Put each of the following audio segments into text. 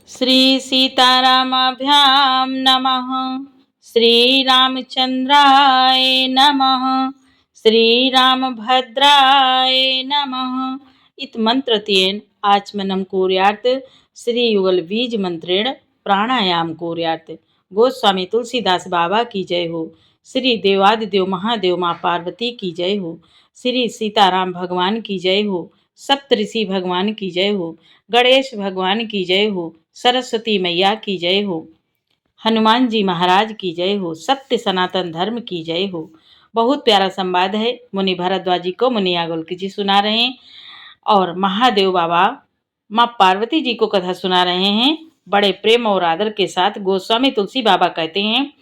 श्री सीतारामाभ्यां नमः। श्रीरामचन्द्राय नमः। श्रीरामभद्राय नमः। इत मंत्रतेन आचमनं कुर्यात् श्रीयुगल बीज मंत्रेण प्राणायाम कुर्यात्। गोस्वामी तुलसीदास बाबा की जय हो। श्री देवादिदेव महादेव माँ पार्वती की जय हो। श्री सीताराम भगवान की जय हो। सप्तऋषि भगवान की जय हो। गणेश भगवान की जय हो। सरस्वती मैया की जय हो। हनुमान जी महाराज की जय हो। सत्य सनातन धर्म की जय हो। बहुत प्यारा संवाद है। मुनि भरद्वाज जी को मुनि याज्ञवल्क्य जी सुना रहे हैं और महादेव बाबा माँ पार्वती जी को कथा सुना रहे हैं। बड़े प्रेम और आदर के साथ गोस्वामी तुलसी बाबा कहते हैं,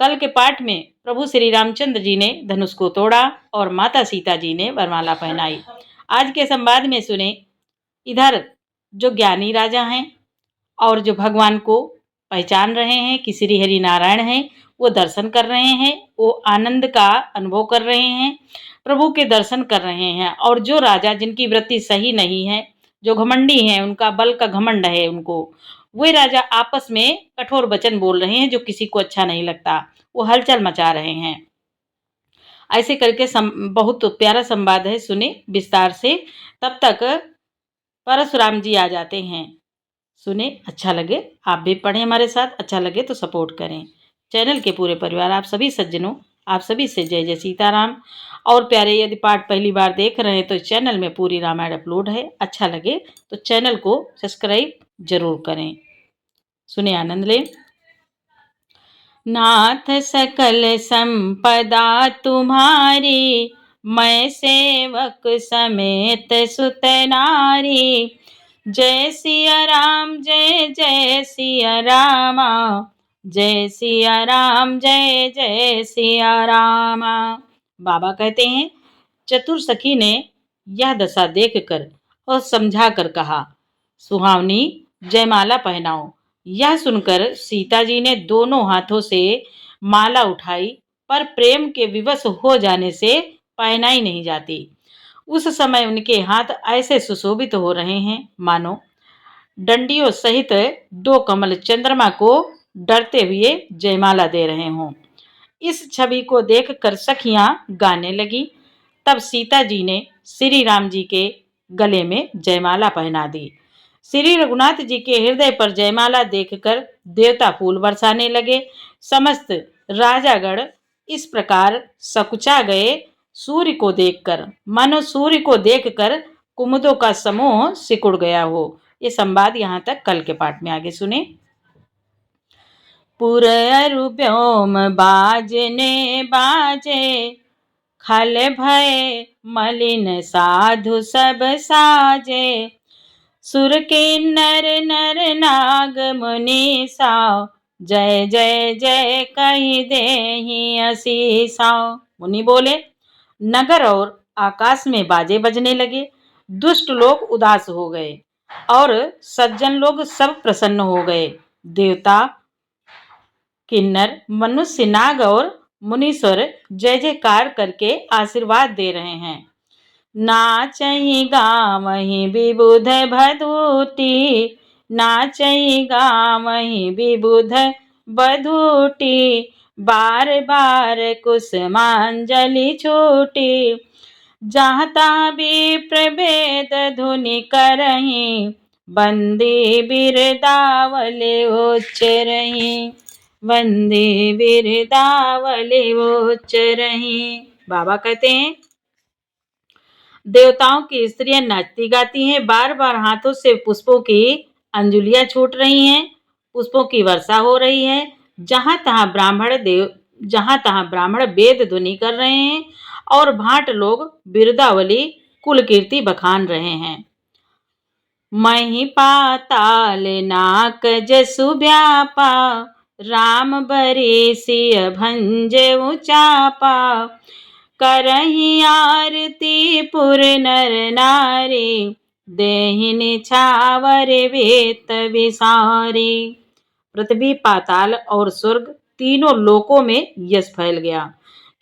कल के पाठ में प्रभु श्री रामचंद्र जी ने धनुष को तोड़ा और माता सीता जी ने वरमाला पहनाई। आज के संवाद में सुने, इधर जो ज्ञानी राजा हैं और जो भगवान को पहचान रहे हैं कि श्री हरि नारायण हैं, वो दर्शन कर रहे हैं, वो आनंद का अनुभव कर रहे हैं, प्रभु के दर्शन कर रहे हैं। और जो राजा जिनकी वृत्ति सही नहीं है, जो घमंडी हैं, उनका बल का घमंड है उनको, वे राजा आपस में कठोर वचन बोल रहे हैं जो किसी को अच्छा नहीं लगता। वो हलचल मचा रहे हैं। ऐसे करके बहुत प्यारा संवाद है, सुने विस्तार से। तब तक परशुराम जी आ जाते हैं। सुने, अच्छा लगे आप भी पढ़ें हमारे साथ, अच्छा लगे तो सपोर्ट करें। चैनल के पूरे परिवार, आप सभी सज्जनों, आप सभी से जय जय सीताराम। और प्यारे, यदि पाठ पहली बार देख रहे हैं तो चैनल में पूरी रामायण अपलोड है। अच्छा लगे तो चैनल को सब्सक्राइब जरूर करें। सुने, आनंद लें। नाथ सकल संपदा तुम्हारी, मैं सेवक समेत सुत नारी। जय सिया राम जय जय सिया रामा, जय सिया राम जय जय सिया रामा। बाबा कहते हैं, चतुर सखी ने यह दशा देखकर और समझा कर कहा, सुहावनी जयमाला पहनाओ। यह सुनकर सीता जी ने दोनों हाथों से माला उठाई, पर प्रेम के विवश हो जाने से पहनाई नहीं जाती। उस समय उनके हाथ ऐसे सुशोभित हो रहे हैं मानो डंडियों सहित दो कमल चंद्रमा को डरते हुए जयमाला दे रहे हों। इस छवि को देखकर सखियां गाने लगी। तब सीता जी ने श्री राम जी के गले में जयमाला पहना दी। श्री रघुनाथ जी के हृदय पर जयमाला देखकर देवता फूल बरसाने लगे। समस्त राजागण इस प्रकार सकुचा गए सूर्य को देखकर, मानो सूर्य को देखकर कुमुदों का समूह सिकुड़ गया हो। ये संवाद यहाँ तक। कल के पाठ में आगे सुने। पुर अरु व्योम बाजने बाजे, खल भय मलिन साधु सब साजे। सुर किन्नर नर नाग मुनीसा, जय जय जय कहि देहि असीसा। मुनि बोले, नगर और आकाश में बाजे बजने लगे। दुष्ट लोग उदास हो गए और सज्जन लोग सब प्रसन्न हो गए। देवता, किन्नर, मनुष्य, नाग और मुनीश्वर जय जयकार करके आशीर्वाद दे रहे हैं। नाचहि गावहि विबुध बधूटी, नाचहि गावहि विबुध बधूटी। बार बार कुसुमांजलि छूटी, जहाँ तहाँ विप्र भेद धुनि करहीं। बंदी बिरदावले उच्चरहीं, बंदी बिरदावले उच्चरहीं। बाबा कहते हैं, देवताओं की स्त्रियां नाचती गाती हैं, बार बार हाथों से पुष्पों की अंजुलियां छूट रही हैं, पुष्पों की वर्षा हो रही है। जहां तहां ब्राह्मण वेद ध्वनि कर रहे हैं और भाट लोग बिरदावली कुल कीर्ति बखान रहे हैं। मही पाताल नाक जसु व्यापा, राम बरी सिय भंजे उचापा। करही आरती पुर नर नारी, देहि निछावर वेत विसारी। पृथ्वी, पाताल और स्वर्ग तीनों लोकों में यश फैल गया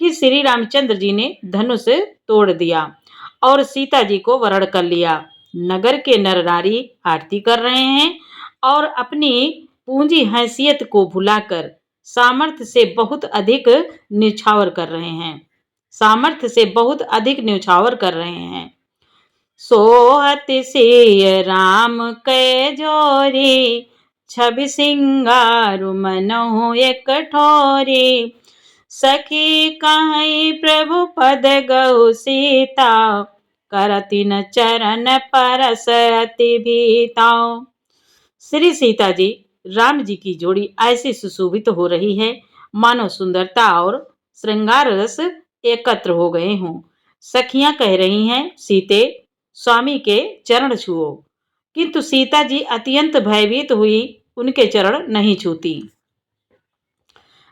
कि श्री रामचंद्र जी ने धनुष तोड़ दिया और सीता जी को वरण कर लिया। नगर के नर नारी आरती कर रहे हैं और अपनी पूंजी हैसियत को भुलाकर सामर्थ्य से बहुत अधिक न्यौछावर कर रहे हैं। सामर्थ्य से बहुत अधिक न्यौछावर कर रहे हैं। सोहत सिय राम कै जोरी, छवि सिंगारु मनहु एक ठोरी। सखी कहीं प्रभु पद गौ सीता, करति न चरण परस अति भीताओ। श्री सीता जी राम जी की जोड़ी ऐसी सुशोभित हो रही है मानो सुंदरता और श्रृंगार रस एकत्र हो गए हों। सखियां कह रही हैं, सीते स्वामी के चरण छुओ, किंतु सीता जी अत्यंत भयभीत हुई उनके चरण नहीं छूती।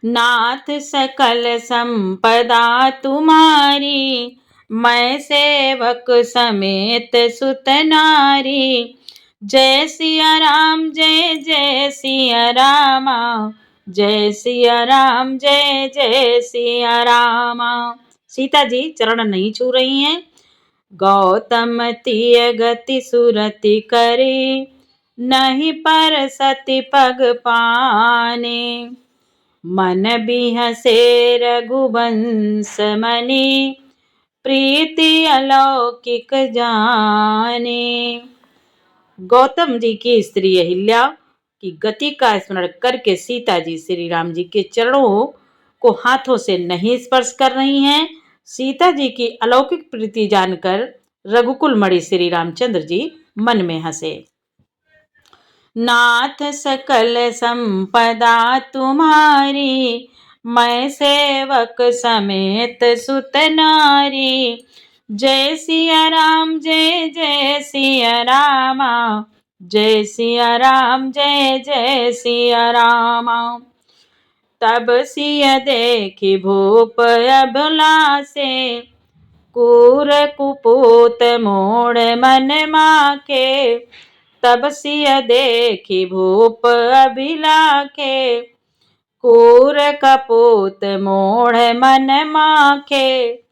नाथ सकल संपदा तुम्हारी, मैं सेवक समेत सुत नारी। जय सिया राम जय जय सिया रामा, जय सिया राम जय जय सिया रामा। सीता जी चरण नहीं छू रही हैं। गौतम तिय गति सुरति करे, नहीं पर सति पग पाने। मन बिहसे रघुवंश मनि, प्रीति अलौकिक जाने। गौतम जी की स्त्री अहिल्या की गति का स्मरण करके सीता जी श्री राम जी के चरणों को हाथों से नहीं स्पर्श कर रही हैं। सीता जी की अलौकिक प्रीति जानकर रघुकुल मणि श्री रामचंद्र जी मन में हंसे। नाथ सकल संपदा तुम्हारी, मैं सेवक समेत सुत नारी। जय सिया राम जय जय सिया रामा, जय सिया राम जय जय सिया रामा। तब सिया देखी भूप अभिलाषे, कूर कुपूत मोड़ मन माके। तब सिया देखी भूप अभिलाखे, कूर कपूत मोड़ मन माखे।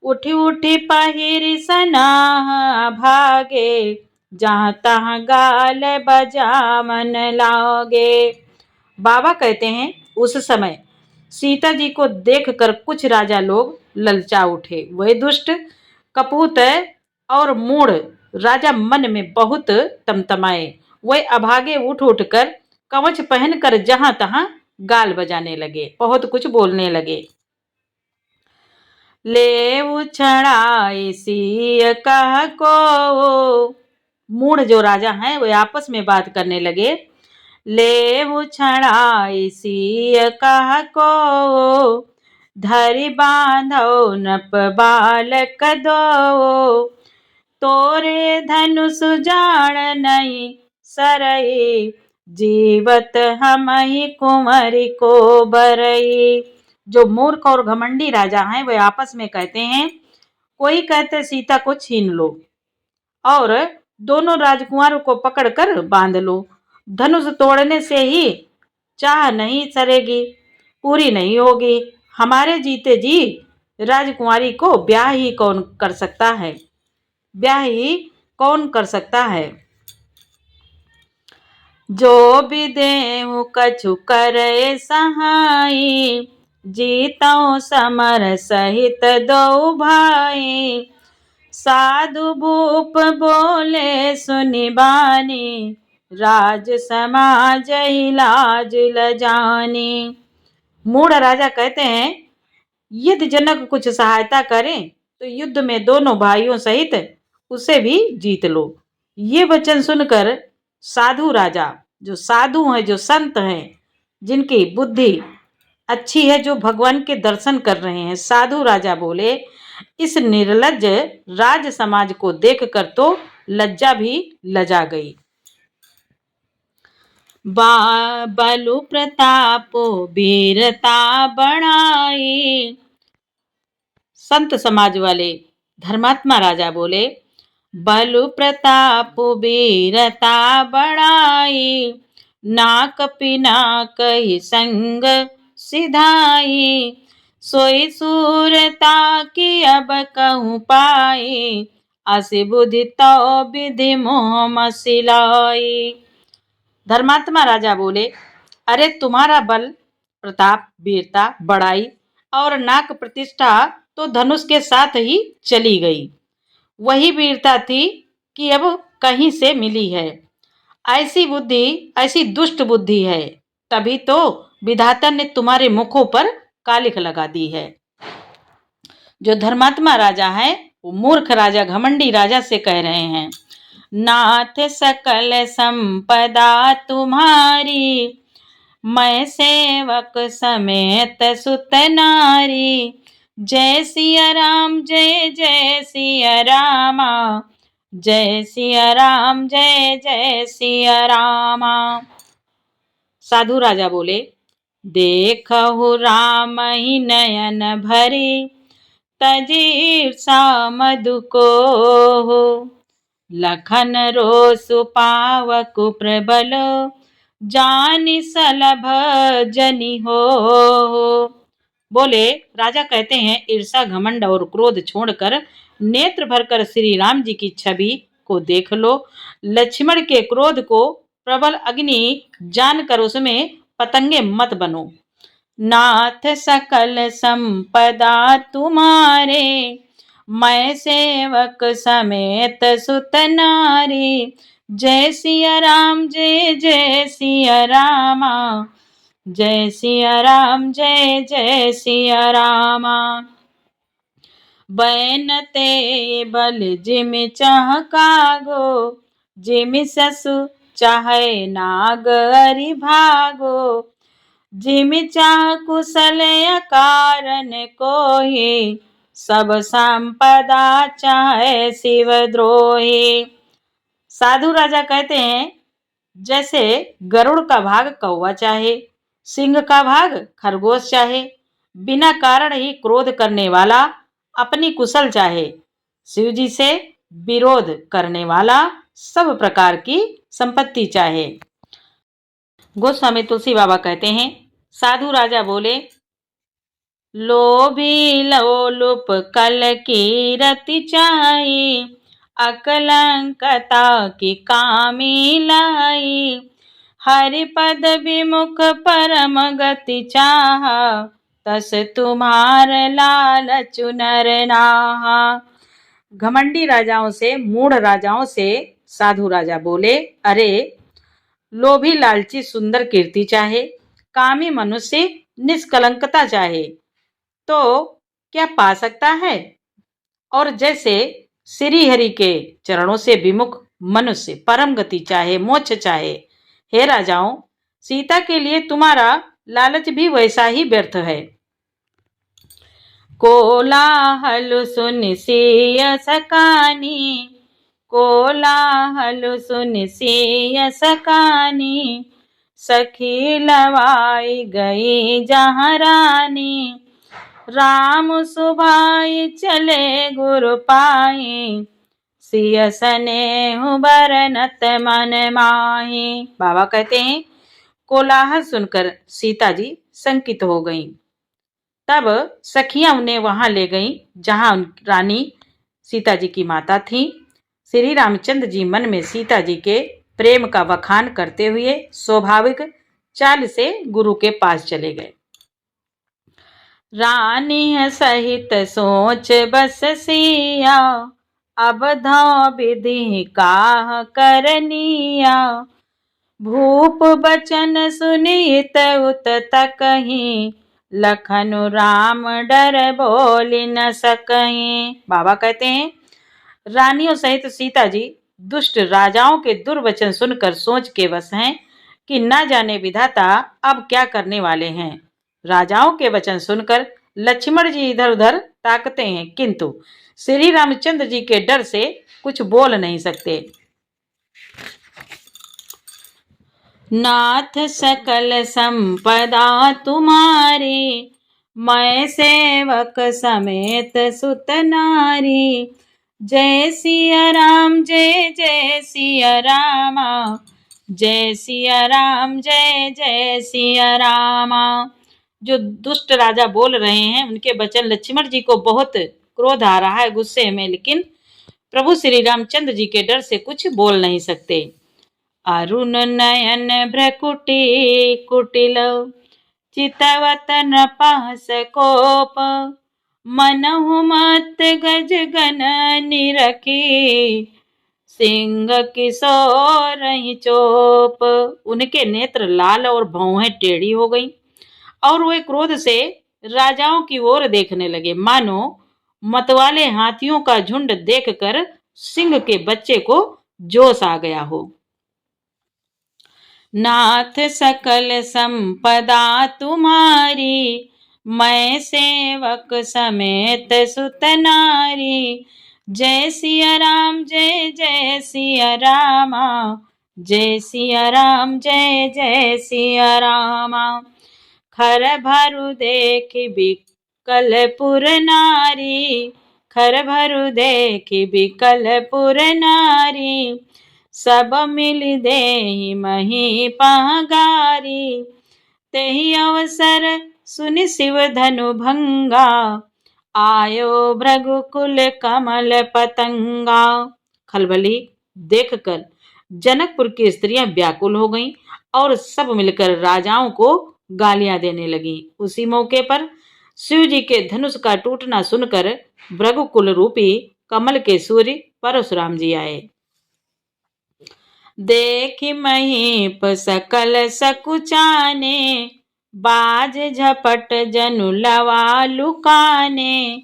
उठी उठी पहिरी सनाह भागे, जहाँ तहाँ गाल बजावन लागे। बाबा कहते हैं, उस समय सीता जी को देखकर कुछ राजा लोग ललचा उठे। वह दुष्ट कपूत और मूढ़ राजा मन में बहुत तमतमाए। वह अभागे उठ उठकर कवच पहनकर जहां तहां गाल बजाने लगे, बहुत कुछ बोलने लगे। ले उछड़ाई सिय कह को, मूढ़ जो राजा हैं वे आपस में बात करने लगे। ले उछड़ाई सिय कह को, धरि बांधो नप बालक दो। तोरे धनुष जान नहीं सरई, जीवत हमहि कुंवरी को बरई। जो मूर्ख और घमंडी राजा हैं वे आपस में कहते हैं, कोई कहते सीता को छीन लो और दोनों राजकुमारों को पकड़कर बांध लो। धनुष तोड़ने से ही चाह नहीं सरेगी, पूरी नहीं होगी। हमारे जीते जी राजकुमारी को ब्याह ही कौन कर सकता है, ब्याह ही कौन कर सकता है। जो विदेहु कछु करे सहाई, जीतौ समर सहित दो भाई। साधु भूप बोले सुनि बानी, राज समाज लाज लजानी। मूढ़ राजा कहते हैं, यदि जनक कुछ सहायता करें तो युद्ध में दोनों भाइयों सहित उसे भी जीत लो। ये वचन सुनकर साधु राजा, जो साधु हैं, जो संत हैं, जिनकी बुद्धि अच्छी है, जो भगवान के दर्शन कर रहे हैं, साधु राजा बोले, इस निर्लज्ज राज समाज को देखकर तो लज्जा भी लजा गई। बलु प्रतापो वीरता बढ़ाई। संत समाज वाले धर्मात्मा राजा बोले, बलु प्रताप वीरता बढ़ाई। नाक पिना कही संग सिधाई, सोई सूरता की अब कहूँ पाई। असी बुद्धि तो विधि मोह मसिलाई। धर्मात्मा राजा बोले, अरे तुम्हारा बल, प्रताप, वीरता, बड़ाई और नाक प्रतिष्ठा तो धनुष के साथ ही चली गई। वही वीरता थी कि अब कहीं से मिली है। ऐसी बुद्धि, ऐसी दुष्ट बुद्धि है, तभी तो विधाता ने तुम्हारे मुखों पर कालिख लगा दी है। जो धर्मात्मा राजा है वो मूर्ख राजा, घमंडी राजा से कह रहे हैं, नाथ सकल संपदा तुम्हारी, मैं सेवक समेत सुत नारी, जय सिया राम जय जय सिया रामा, जय सिया राम जय जय सिया रामा। साधु राजा बोले, देखहु राम ही नयन भरी, तजी ईर्षा मधु को, लखन रोसु पावकु प्रबल, जानि सलभ जनि हो। बोले, राजा कहते हैं, ईर्षा, घमंड और क्रोध छोड़कर नेत्र भरकर श्री राम जी की छवि को देख लो। लक्ष्मण के क्रोध को प्रबल अग्नि जानकर उसमें पतंगे मत बनो। नाथ सकल संपदा तुम्हारे, मैं सेवक समेत सुत नारी, जय सिया राम जय जय सिया रामा, जय सिया राम जय जय सिया रामा। बैन ते बल जिम चाह कागो, जिम ससु चाहे नाग हरि भागो, जिम चाह कुशल कारण कोहि, सब संपदा चाहे शिव द्रोही। साधु राजा कहते हैं, जैसे गरुड़ का भाग कौवा चाहे, सिंह का भाग खरगोश चाहे, बिना कारण ही क्रोध करने वाला अपनी कुशल चाहे, शिव जी से विरोध करने वाला सब प्रकार की संपत्ति चाहे। गोस्वामी तुलसी बाबा कहते हैं, साधु राजा बोले, लोभी लोलुप कल की रति चाही, अकलंकता की कामी लाई, हरि पद विमुख परम गति चाहा, तस तुम्हार लालच नर नाहा। घमंडी राजाओं से, मूढ़ राजाओं से साधु राजा बोले, अरे लोभी लालची सुंदर कीर्ति चाहे, कामी मनुष्य निष्कलंकता चाहे, तो क्या पा सकता है? और जैसे श्री हरि के चरणों से विमुख मनुष्य परम गति चाहे, मोक्ष चाहे, हे राजाओं, सीता के लिए तुम्हारा लालच भी वैसा ही व्यर्थ है। कोलाहल सुन सिय सकानी, कोलाहल सुन सिय सकानी, सखी लवाई गई जहाँ रानी, राम सुभाई चले गुरु पाई, सिय स्नेहु बरनत मन माही। बाबा कहते हैं, कोलाहल सुनकर सीता जी शंकित हो गईं। तब सखियां उन्हें वहां ले गईं जहां रानी सीता जी की माता थी। श्री रामचंद्र जी मन में सीता जी के प्रेम का बखान करते हुए स्वाभाविक चाल से गुरु के पास चले गए। रानी सहित सोच बस सिया, अब धौ विधि काह करनिया, भूप बचन सुनित उत तकहि, लखनु राम डर बोल न सकहीं। बाबा कहते हैं, रानियों सहित सीता जी दुष्ट राजाओं के दुर्वचन सुनकर सोच के वश हैं कि न जाने विधाता अब क्या करने वाले हैं। राजाओं के वचन सुनकर लक्ष्मण जी इधर उधर ताकते हैं, किंतु श्री रामचंद्र जी के डर से कुछ बोल नहीं सकते। नाथ सकल संपदा तुम्हारी, मैं सेवक समेत सुत नारी, जय सिया राम जय जय सिया रामा, जय सिया राम जय जय सिया रामा। जो दुष्ट राजा बोल रहे हैं उनके वचन लक्ष्मण जी को बहुत क्रोध आ रहा है, गुस्से में, लेकिन प्रभु श्री रामचंद्र जी के डर से कुछ बोल नहीं सकते। अरुण नयन भ्रकुटी कुटिल, चितवत नपास कोप, मनहु मत गज गन निरखी, सिंह किशोर ही चोप। उनके नेत्र लाल और भौहें टेढ़ी हो गईं और वे क्रोध से राजाओं की ओर देखने लगे, मानो मतवाले हाथियों का झुंड देखकर सिंह के बच्चे को जोश आ गया हो। नाथ सकल संपदा तुम्हारी, मैं सेवक समेत सुत नारी, जय सिया राम जय जय सिया रामा, जय सिया राम जय जय सिया रामा। खर भरु देख बिकलपुर नारी, खर भरु देख बिकलपुर नारी, सब मिल देहि मही पहगारी, तेहि अवसर सुनि शिव धनु भंगा, आयो भृगुकुल कमल पतंगा। खलबली देखकर जनकपुर की स्त्रियां व्याकुल हो गईं और सब मिलकर राजाओं को गालियां देने लगी। उसी मौके पर शिव जी के धनुष का टूटना सुनकर भृगुकुल रूपी कमल के सूर्य परशुराम जी आए। देखि महीप सकल सकुचाने, बाज झपट जनु लवा लुकाने,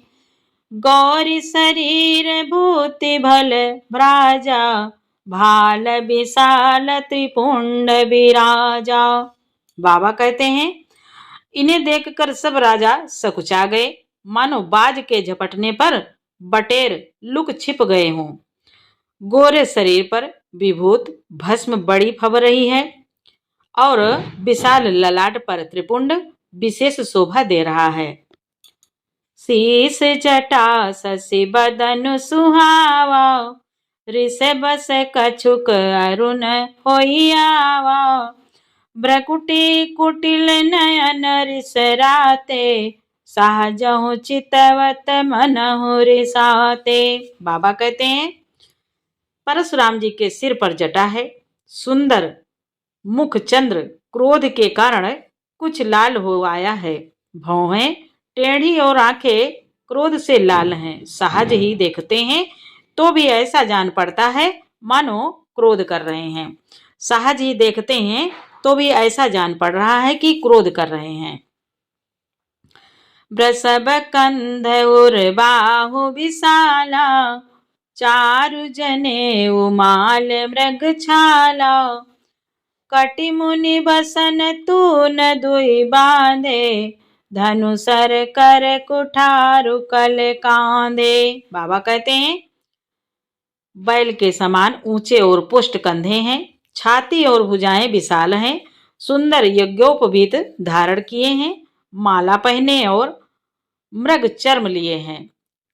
गौरी शरीर भूति भल भ्राजा, भाल विशाल त्रिपुंड विराजा। बाबा कहते हैं, इन्हें देखकर सब राजा सकुचा गए, मानो बाज के झपटने पर बटेर लुक छिप गए हों। गोरे शरीर पर विभूत भस्म बड़ी फब रही है और विशाल ललाट पर त्रिपुंड विशेष शोभा दे रहा है। शीस जटा शशि बदन सुहावा, ऋषभ से कछुक अरुण होई आवा, भ्रकुटी कुटिल नयन रिसराते, सहजहु चितवत मनहु रिसाते। बाबा कहते हैं, परशुराम जी के सिर पर जटा है, सुंदर मुख चंद्र क्रोध के कारण कुछ लाल हो आया है, भौहें टेढ़ी और आंखें क्रोध से लाल हैं। सहज ही देखते हैं तो भी ऐसा जान पड़ता है मानो क्रोध कर रहे हैं। सहज ही देखते हैं तो भी ऐसा जान पड़ रहा है कि क्रोध कर रहे हैं। वृषभ कंध उर बाहु विशाला, चारु जने उमाल मृग छाला, कटि मुनि बसन तून दुई बांधे, धनुसर कर कुठारु कल कांधे। बाबा कहते हैं, बैल के समान ऊंचे और पुष्ट कंधे हैं, छाती और भुजाएं विशाल हैं, सुंदर यज्ञोपवीत धारण किए हैं, माला पहने और मृग चर्म लिए हैं,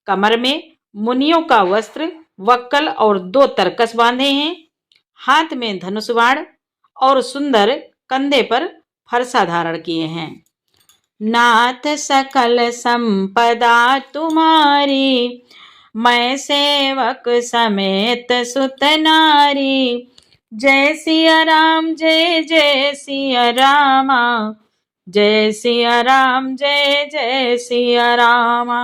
कमर में मुनियों का वस्त्र वक्कल और 2 तरकस बांधे हैं, हाथ में धनुष बाण और सुंदर कंधे पर फरसा धारण किए हैं। नाथ सकल संपदा तुम्हारी, मैं सेवक समेत सुत नारी, जय सिया राम जय जय सिया रामा, जय सिया राम जय जय सिया रामा।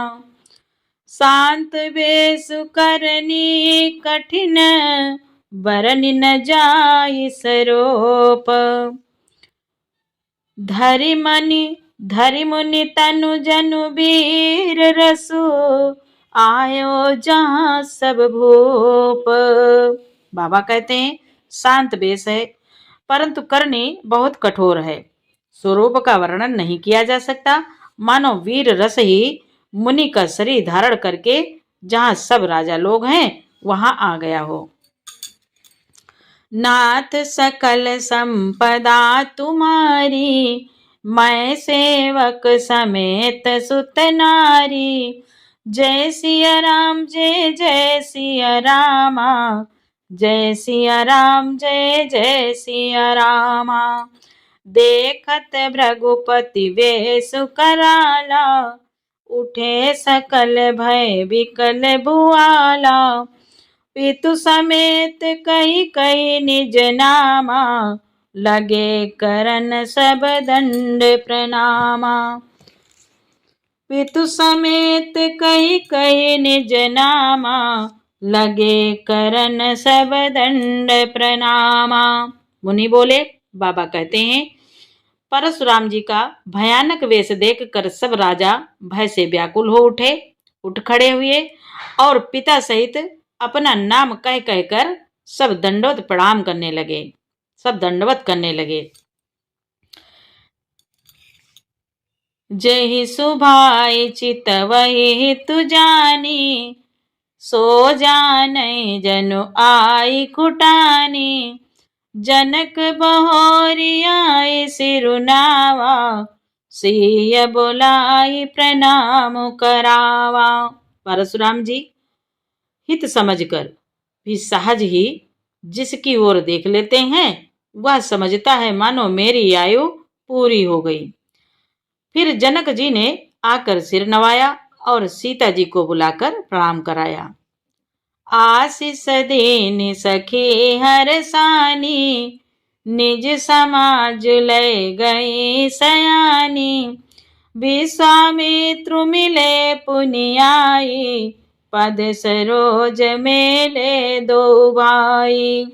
शांत बेसु करनी कठिन, बरनि न जाई सरोप, धरि मुनि तनु जनु वीर रसु, आयो जहाँ सब भूप। बाबा कहते हैं, शांत बेस है परंतु करनी बहुत कठोर है, स्वरूप का वर्णन नहीं किया जा सकता, मानो वीर रस ही मुनि का शरीर धारण करके जहाँ सब राजा लोग हैं वहां आ गया हो। नाथ सकल संपदा तुम्हारी, मैं सेवक समेत सुत नारी, जय सिया राम जय जय सिया रामा, जय सिया राम जय जय सिया रामा। देखत भृगुपति वेशु कराला, उठे सकल भय विकल भुआला, पितु समेत कही कही निज नामा, लगे करन सब दंड प्रणामा। पितु समेत कही कही निज नामा, लगे करन सब दंड प्रणामा। मुनि बोले, बाबा कहते हैं, परशुराम जी का भयानक वेश देखकर सब राजा भय से व्याकुल हो उठे, उठ खड़े हुए और पिता सहित अपना नाम कह कहकर सब दंडवत प्रणाम करने लगे, सब दंडवत करने लगे। जहि सुभाई चितवहि तु जानी, सो जानै जनु आई कुटानी। जनक बहोरी आए सिरुनावा, सिय बोलाई प्रणाम करावा। परशुराम जी हित समझकर भी सहज ही जिसकी ओर देख लेते हैं, वह समझता है मानो मेरी आयु पूरी हो गई। फिर जनक जी ने आकर सिर नवाया और सीता जी को बुलाकर प्रणाम कराया। आशीष देन सखे हर सानी, निज समाज ले गई सयानी। विश्वामित्रु मिले पुनियाई, पद सरोज मेले दो भाई।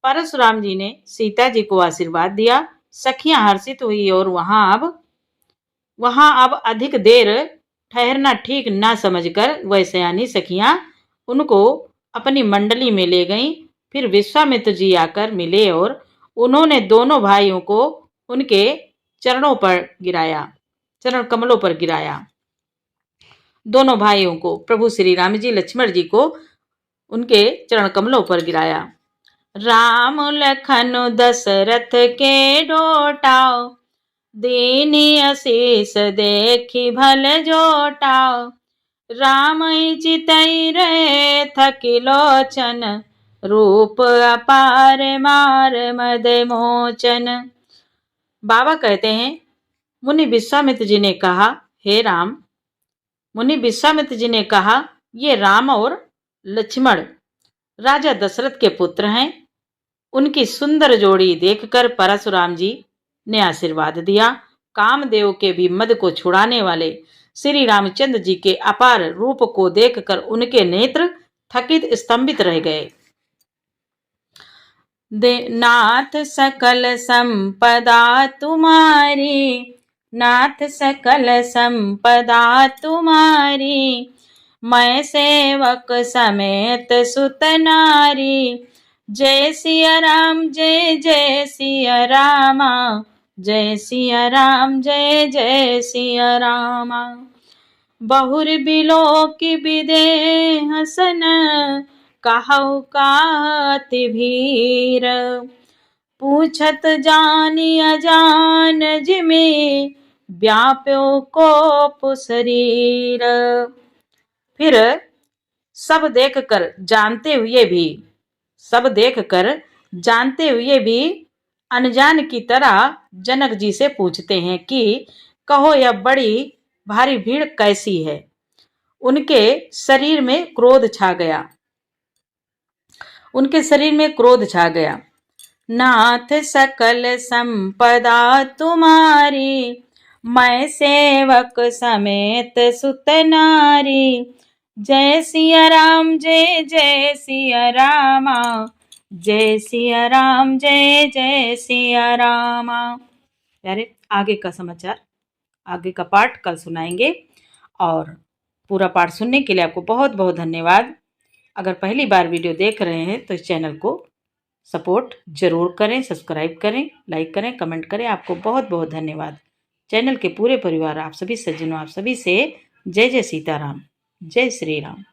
परशुराम जी ने सीता जी को आशीर्वाद दिया। सखियां हर्षित हुई और वहां अब अधिक देर ठहरना ठीक न समझकर वह सयानी सखियां उनको अपनी मंडली में ले गईं। फिर विश्वामित्र जी आकर मिले और उन्होंने दोनों भाइयों को उनके चरणों पर गिराया, चरण कमलों पर गिराया। दोनों भाइयों को, प्रभु श्री राम जी लक्ष्मण जी को उनके चरण कमलों पर गिराया। राम लखन दशरथ के डोटाओ, दीनी आशीष देखी भल जोटाओ। राम चितई रहे थकी लोचन, रूप अपार मार मद मोचन। बाबा कहते हैं, मुनि विश्वामित्र जी ने कहा, हे राम, मुनि विश्वामित्र जी ने कहा, ये राम और लक्ष्मण राजा दशरथ के पुत्र हैं। उनकी सुंदर जोड़ी देखकर परशुराम जी ने आशीर्वाद दिया। कामदेव के भी मद को छुड़ाने वाले श्री रामचंद्र जी के अपार रूप को देखकर उनके नेत्र थकित स्तंभित रह गए। नाथ सकल संपदा तुम्हारी, नाथ सकल संपदा तुम्हारी। मैं सेवक समेत सुत नारी, जय सिया राम जय जय सिया रामा। जय सिया राम जय जय सिया रामा। बहुर बिलो की विदे हसन, कहु काति भीर। पूछत जानी अजान जिमे, व्याप्यो को शरीर। फिर सब देखकर जानते हुए भी अनजान की तरह जनक जी से पूछते हैं कि कहो यह बड़ी भारी भीड़ कैसी है। उनके शरीर में क्रोध छा गया। नाथ सकल संपदा तुम्हारी, मैं सेवक समेत सुत नारी। जय सिया राम जय जय सिया रामा। जय सिया राम जय जय सिया रामा। यारे आगे का समाचार, आगे का पाठ कल सुनाएंगे। और पूरा पाठ सुनने के लिए आपको बहुत बहुत धन्यवाद। अगर पहली बार वीडियो देख रहे हैं तो इस चैनल को सपोर्ट जरूर करें, सब्सक्राइब करें, लाइक करें, कमेंट करें। आपको बहुत बहुत धन्यवाद। चैनल के पूरे परिवार, आप सभी सज्जनों, आप सभी से जय जय सीताराम, जय श्री राम।